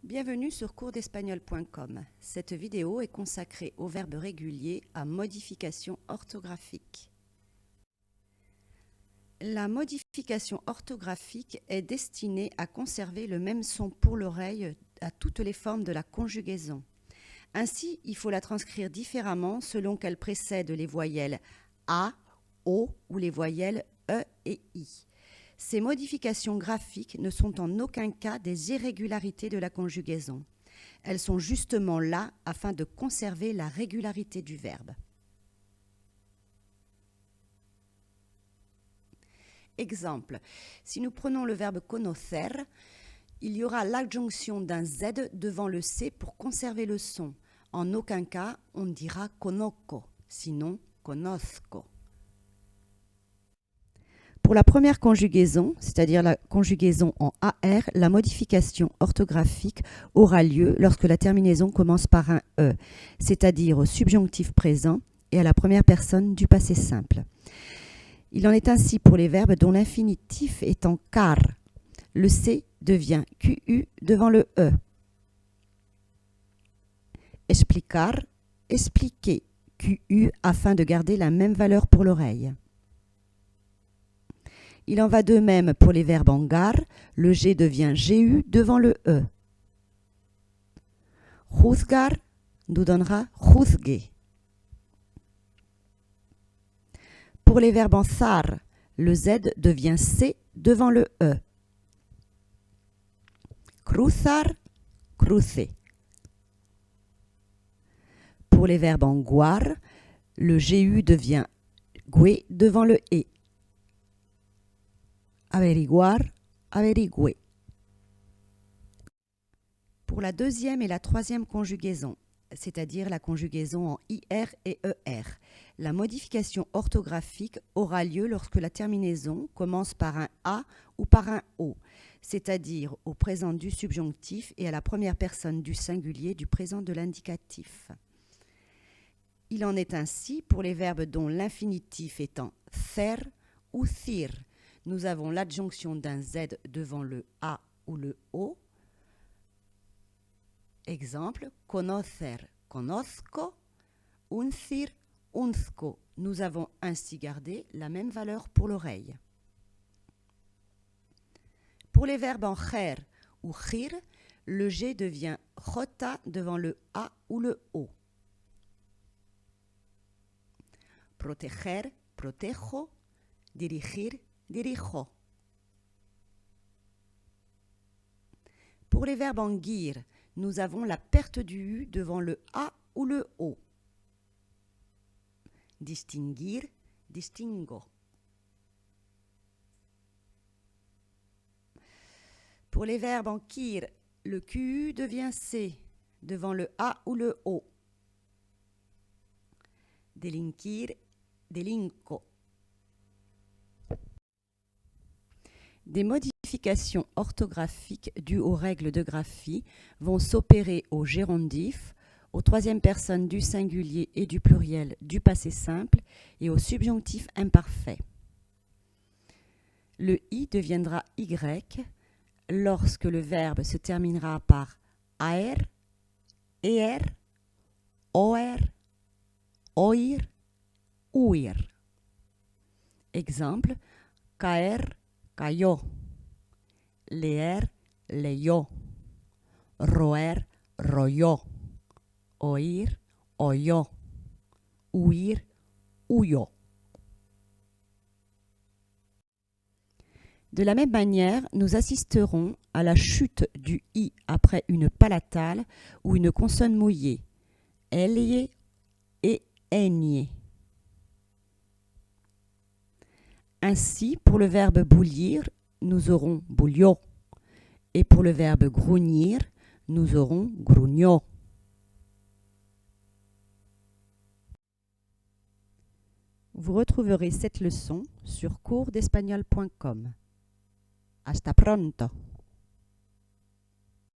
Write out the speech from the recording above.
Bienvenue sur coursdespagnol.com. Cette vidéo est consacrée au verbe régulier à modification orthographique. La modification orthographique est destinée à conserver le même son pour l'oreille à toutes les formes de la conjugaison. Ainsi, il faut la transcrire différemment selon qu'elle précède les voyelles A, O ou les voyelles E et I. Ces modifications graphiques ne sont en aucun cas des irrégularités de la conjugaison. Elles sont justement là afin de conserver la régularité du verbe. Exemple, si nous prenons le verbe conocer, il y aura l'adjonction d'un Z devant le C pour conserver le son. En aucun cas, on dira conozco, sinon conozco. Pour la première conjugaison, c'est-à-dire la conjugaison en AR, la modification orthographique aura lieu lorsque la terminaison commence par un E, c'est-à-dire au subjonctif présent et à la première personne du passé simple. Il en est ainsi pour les verbes dont l'infinitif est en car. Le C devient QU devant le E. Explicar, expliquer, QU afin de garder la même valeur pour l'oreille. Il en va de même pour les verbes en gar, le G devient GU devant le E. Juzgar nous donnera juzgue. Pour les verbes en zar, le Z devient C devant le E. Cruzar, cruce. Pour les verbes en guar, le GU devient gue devant le E. Averiguar, averigüe. Pour la deuxième et la troisième conjugaison, c'est-à-dire la conjugaison en IR et ER, la modification orthographique aura lieu lorsque la terminaison commence par un A ou par un O, c'est-à-dire au présent du subjonctif et à la première personne du singulier du présent de l'indicatif. Il en est ainsi pour les verbes dont l'infinitif est en ser ou thir. Nous avons l'adjonction d'un Z devant le A ou le O. Exemple, conocer, conozco, uncir, unzco. Nous avons ainsi gardé la même valeur pour l'oreille. Pour les verbes en ger ou gir, le G devient jota devant le A ou le O. Proteger, protejo, dirigir, dirijo. Pour les verbes en guir, nous avons la perte du U devant le A ou le O. Distinguir, distingo. Pour les verbes en quir, le QU devient C devant le A ou le O. Delinquir, delinco. Des modifications orthographiques dues aux règles de graphie vont s'opérer au gérondif, aux troisième personne du singulier et du pluriel du passé simple et au subjonctif imparfait. Le I deviendra Y lorsque le verbe se terminera par AR, ER, OR, OIR, UIR. Exemple, caer, cayó, leer, leyó, roer, royó, oír, oyó, huir, huyó. De la même manière, nous assisterons à la chute du I après une palatale ou une consonne mouillée, elie et enie. Ainsi, pour le verbe bouillir, nous aurons bouillot, et pour le verbe grugnir, nous aurons grugnó. Vous retrouverez cette leçon sur coursdespagnol.com. Hasta pronto!